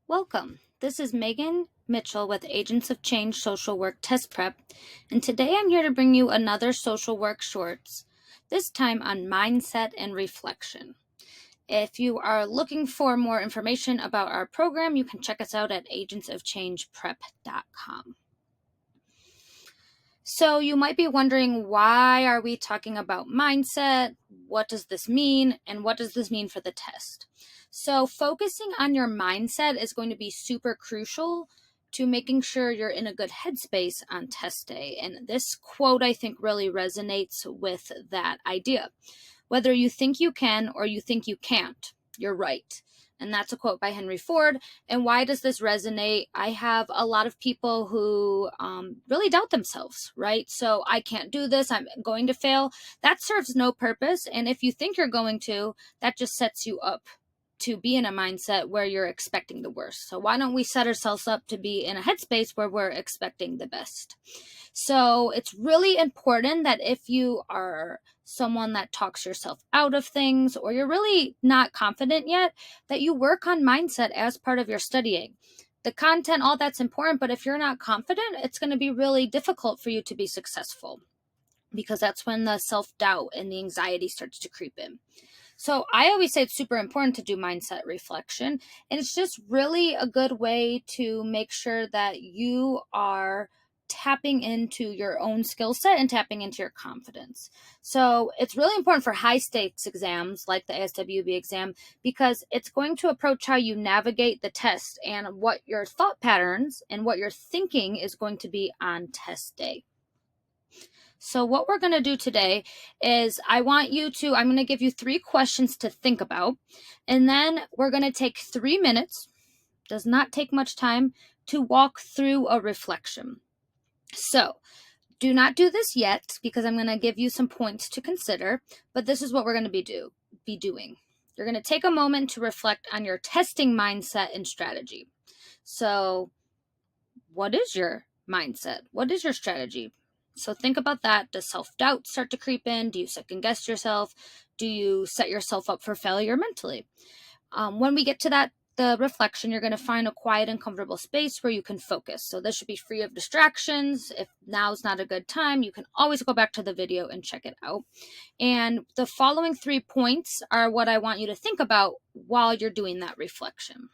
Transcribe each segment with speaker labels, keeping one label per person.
Speaker 1: Welcome. This is Megan Mitchell with Agents of Change Social Work Test Prep, and today I'm here to bring you another social work shorts, this time on mindset and reflection. If you are looking for more information about our program, you can check us out at agentsofchangeprep.com. So you might be wondering, why are we talking about mindset? What does this mean? And what does this mean for the test? So focusing on your mindset is going to be super crucial to making sure you're in a good headspace on test day. And this quote, I think, really resonates with that idea. Whether you think you can or you think you can't, you're right. And that's a quote by Henry Ford. And why does this resonate? I have a lot of people who really doubt themselves, right? So I can't do this. I'm going to fail. That serves no purpose. And if you think you're going to, that just sets you up to be in a mindset where you're expecting the worst. So why don't we set ourselves up to be in a headspace where we're expecting the best? So it's really important that if you are someone that talks yourself out of things, or you're really not confident yet, that you work on mindset as part of your studying. The content, all that's important, but if you're not confident, it's going to be really difficult for you to be successful, because that's when the self-doubt and the anxiety starts to creep in. So I always say it's super important to do mindset reflection, and it's just really a good way to make sure that you are tapping into your own skill set and tapping into your confidence. So it's really important for high stakes exams like the ASWB exam, because it's going to approach how you navigate the test and what your thought patterns and what your thinking is going to be on test day. So what we're going to do today is I'm going to give you 3 questions to think about, and then we're going to take 3 minutes, does not take much time, to walk through a reflection. So do not do this yet, because I'm going to give you some points to consider, but this is what we're going to be doing. You're going to take a moment to reflect on your testing mindset and strategy. So what is your mindset? What is your strategy? So think about that. Does self-doubt start to creep in? Do you second guess yourself? Do you set yourself up for failure mentally? When we get to the reflection, you're going to find a quiet and comfortable space where you can focus. So this should be free of distractions. If now's not a good time, you can always go back to the video and check it out. And the following 3 points are what I want you to think about while you're doing that reflection.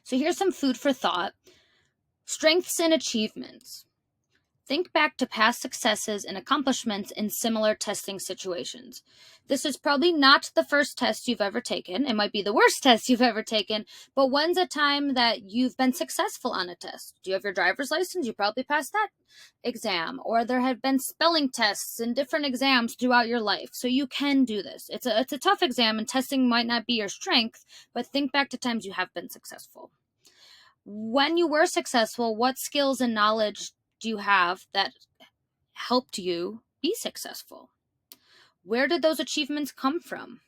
Speaker 1: So here's some food for thought. Strengths and achievements. Think back to past successes and accomplishments in similar testing situations. This is probably not the first test you've ever taken. It might be the worst test you've ever taken, but when's a time that you've been successful on a test? Do you have your driver's license? You probably passed that exam. Or there have been spelling tests and different exams throughout your life. So you can do this. It's a tough exam, and testing might not be your strength, but think back to times you have been successful. When you were successful, what skills and knowledge do you have that helped you be successful? Where did those achievements come from?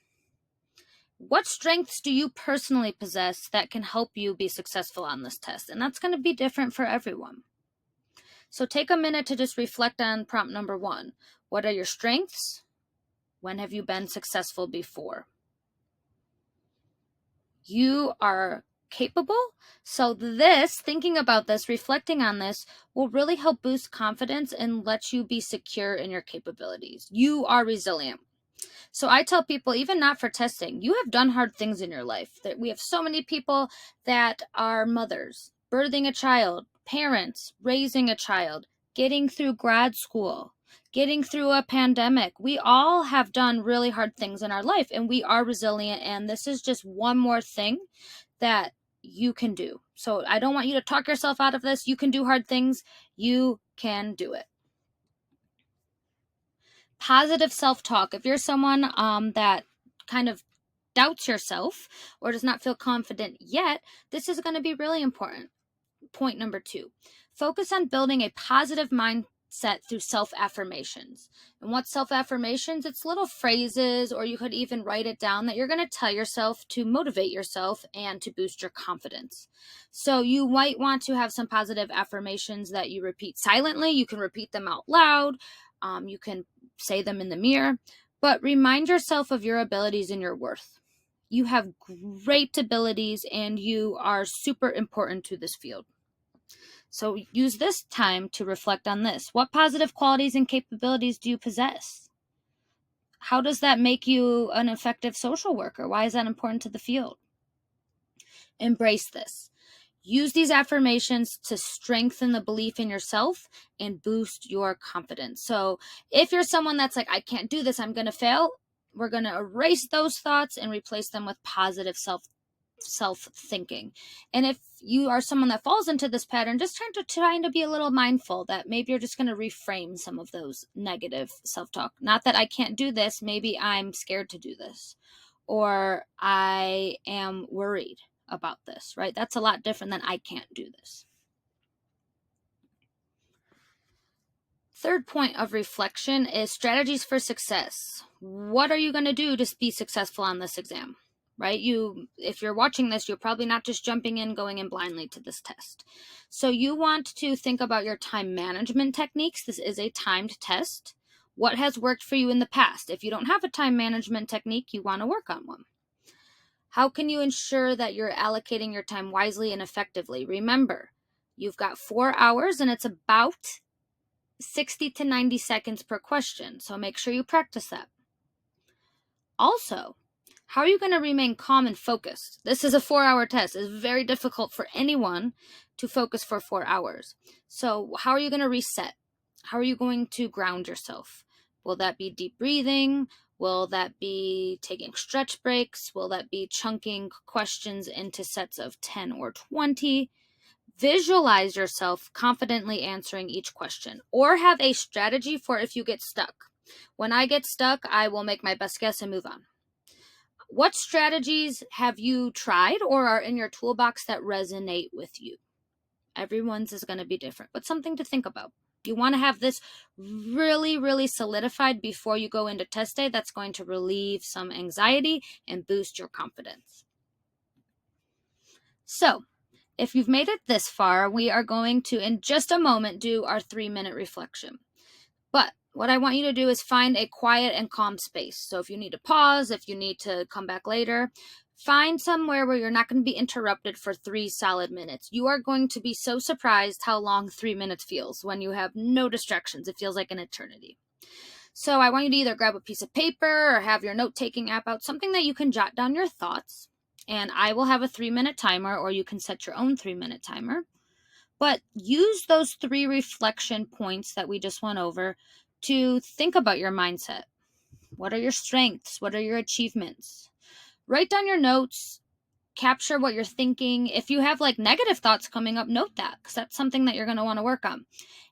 Speaker 1: What strengths do you personally possess that can help you be successful on this test? And that's going to be different for everyone. So take a minute to just reflect on prompt number 1. What are your strengths? When have you been successful before? You are capable. So thinking about this, reflecting on this, will really help boost confidence and let you be secure in your capabilities. You are resilient. So I tell people, even not for testing, you have done hard things in your life. That we have so many people that are mothers, birthing a child, parents, raising a child, getting through grad school, getting through a pandemic. We all have done really hard things in our life, and we are resilient. And this is just one more thing that you can do. So I don't want you to talk yourself out of this. You can do hard things. You can do it. Positive self-talk. If you're someone that kind of doubts yourself or does not feel confident yet, this is going to be really important. Point number 2, focus on building a positive mindset through self-affirmations. And what self-affirmations? It's little phrases, or you could even write it down, that you're going to tell yourself to motivate yourself and to boost your confidence. So you might want to have some positive affirmations that you repeat silently. You can repeat them out loud. You can say them in the mirror, but remind yourself of your abilities and your worth. You have great abilities and you are super important to this field. So use this time to reflect on this. What positive qualities and capabilities do you possess? How does that make you an effective social worker? Why is that important to the field? Embrace this. Use these affirmations to strengthen the belief in yourself and boost your confidence. So if you're someone that's like, I can't do this, I'm going to fail, we're going to erase those thoughts and replace them with positive self thinking. And if you are someone that falls into this pattern, just trying to be a little mindful that maybe you're just going to reframe some of those negative self-talk. Not that I can't do this, maybe I'm scared to do this, or I am worried about this, right? That's a lot different than I can't do this. Third point of reflection is strategies for success. What are you going to do to be successful on this exam? Right? If you're watching this, you're probably not just jumping in, going in blindly to this test. So you want to think about your time management techniques. This is a timed test. What has worked for you in the past? If you don't have a time management technique, you want to work on one. How can you ensure that you're allocating your time wisely and effectively? Remember, you've got 4 hours and it's about 60 to 90 seconds per question. So make sure you practice that. Also, how are you going to remain calm and focused? This is a 4-hour test. It's very difficult for anyone to focus for 4 hours. So how are you going to reset? How are you going to ground yourself? Will that be deep breathing? Will that be taking stretch breaks? Will that be chunking questions into sets of 10 or 20? Visualize yourself confidently answering each question, or have a strategy for if you get stuck. When I get stuck, I will make my best guess and move on. What strategies have you tried or are in your toolbox that resonate with you? Everyone's is going to be different, but something to think about. You want to have this really, really solidified before you go into test day. That's going to relieve some anxiety and boost your confidence. So, if you've made it this far, we are going to, in just a moment, do our 3-minute reflection. But what I want you to do is find a quiet and calm space. So if you need to pause, if you need to come back later, find somewhere where you're not going to be interrupted for 3 solid minutes. You are going to be so surprised how long 3 minutes feels when you have no distractions. It feels like an eternity. So I want you to either grab a piece of paper or have your note-taking app out, something that you can jot down your thoughts. And I will have a 3-minute timer, or you can set your own 3-minute timer. But use those 3 reflection points that we just went over to think about your mindset. What are your strengths? What are your achievements? Write down your notes, capture what you're thinking. If you have like negative thoughts coming up, note that, because that's something that you're going to want to work on.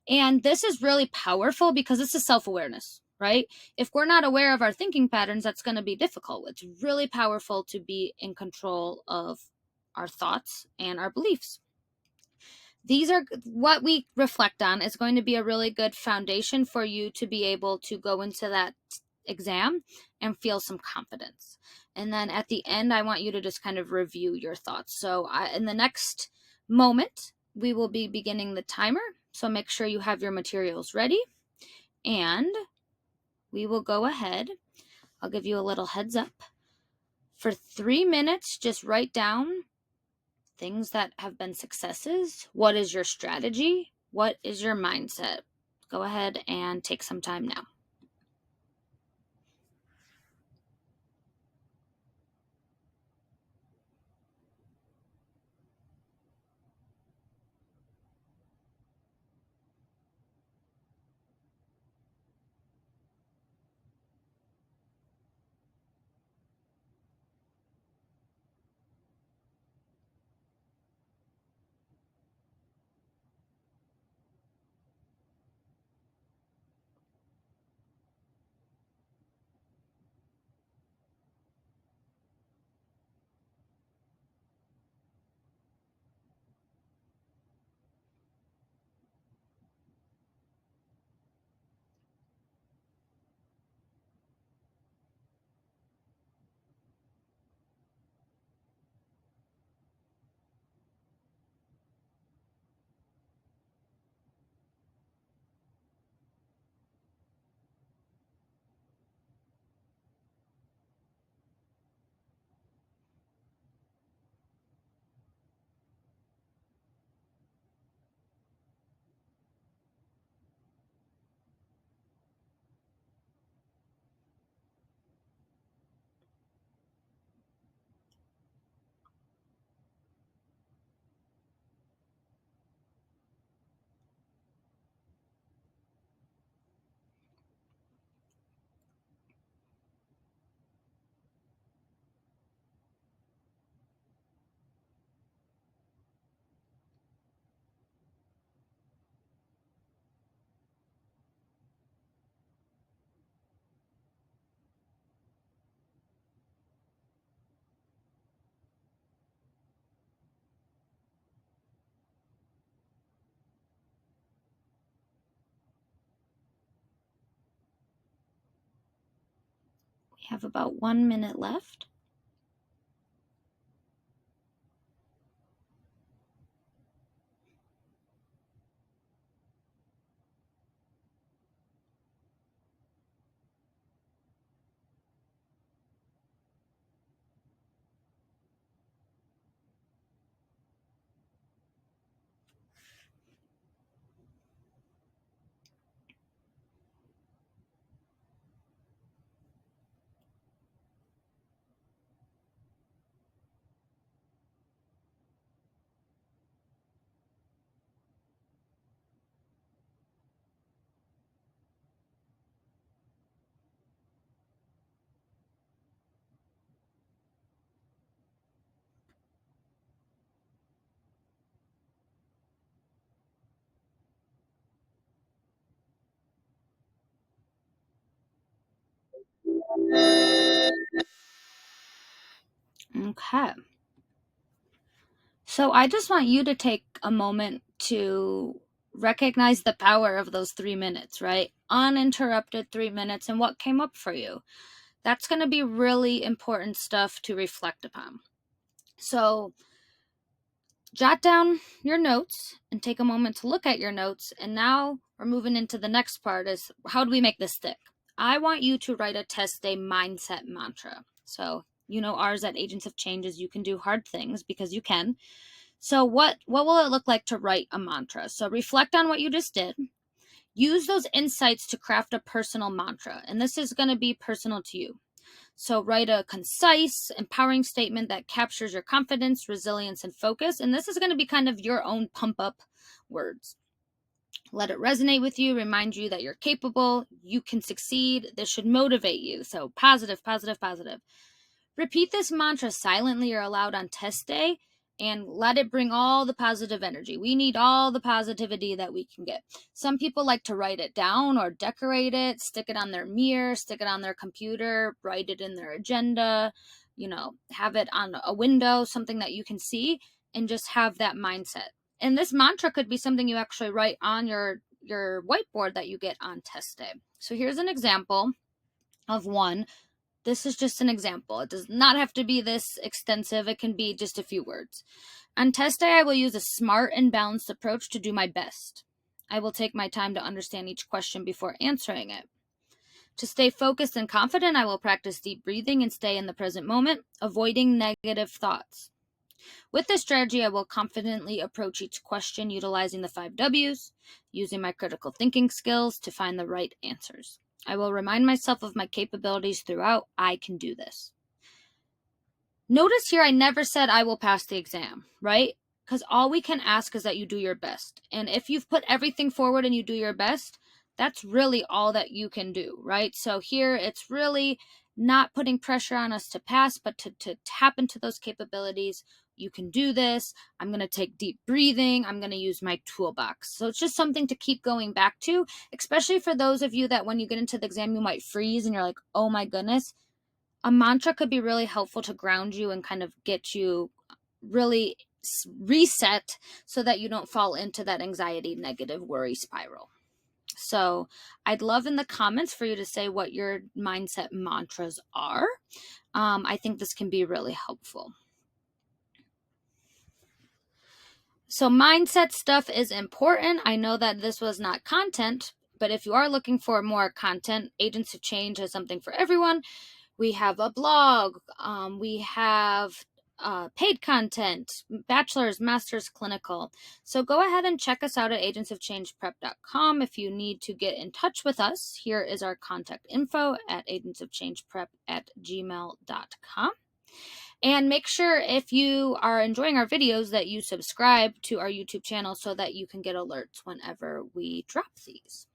Speaker 1: And this is really powerful because this is self-awareness, right? If we're not aware of our thinking patterns, that's going to be difficult. It's really powerful to be in control of our thoughts and our beliefs. These are what we reflect on is going to be a really good foundation for you to be able to go into that exam and feel some confidence. And then at the end, I want you to just kind of review your thoughts. So in the next moment, we will be beginning the timer. So make sure you have your materials ready. And we will go ahead. I'll give you a little heads up. For 3 minutes, just write down things that have been successes. What is your strategy? What is your mindset? Go ahead and take some time now. have about 1 minute left. Okay. So I just want you to take a moment to recognize the power of those 3 minutes, right? Uninterrupted 3 minutes and what came up for you. That's going to be really important stuff to reflect upon. So jot down your notes and take a moment to look at your notes. And now we're moving into the next part is how do we make this stick? I want you to write a test day mindset mantra. So, ours at Agents of Change is you can do hard things because you can. So what will it look like to write a mantra? So reflect on what you just did. Use those insights to craft a personal mantra. And this is going to be personal to you. So write a concise, empowering statement that captures your confidence, resilience, and focus. And this is going to be kind of your own pump up words. Let it resonate with you, remind you that you're capable, you can succeed. This should motivate you. So positive, positive, positive. Repeat this mantra silently or aloud on test day and let it bring all the positive energy. We need all the positivity that we can get. Some people like to write it down or decorate it, stick it on their mirror, stick it on their computer, write it in their agenda, have it on a window, something that you can see, and just have that mindset. And this mantra could be something you actually write on your whiteboard that you get on test day. So here's an example of one. This is just an example. It does not have to be this extensive. It can be just a few words. On test day, I will use a smart and balanced approach to do my best. I will take my time to understand each question before answering it. To stay focused and confident, I will practice deep breathing and stay in the present moment, avoiding negative thoughts. With this strategy, I will confidently approach each question utilizing the 5 W's, using my critical thinking skills to find the right answers. I will remind myself of my capabilities throughout. I can do this. Notice here I never said I will pass the exam, right? Because all we can ask is that you do your best. And if you've put everything forward and you do your best, that's really all that you can do, right? So here it's really not putting pressure on us to pass, but to tap into those capabilities. You can do this. I'm going to take deep breathing. I'm going to use my toolbox. So it's just something to keep going back to, especially for those of you that when you get into the exam, you might freeze and you're like, oh my goodness. A mantra could be really helpful to ground you and kind of get you really reset so that you don't fall into that anxiety, negative worry spiral. So I'd love in the comments for you to say what your mindset mantras are. I think this can be really helpful. So mindset stuff is important. I know that this was not content, but if you are looking for more content, Agents of Change has something for everyone. We have a blog. We have paid content, bachelor's, master's, clinical. So go ahead and check us out at agentsofchangeprep.com. If you need to get in touch with us, here is our contact info at agentsofchangeprep@gmail.com. And make sure if you are enjoying our videos that you subscribe to our YouTube channel so that you can get alerts whenever we drop these.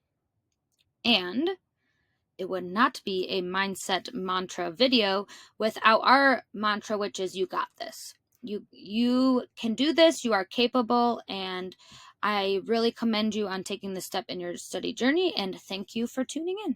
Speaker 1: And it would not be a mindset mantra video without our mantra, which is you got this. You can do this, you are capable, and I really commend you on taking this step in your study journey, and thank you for tuning in.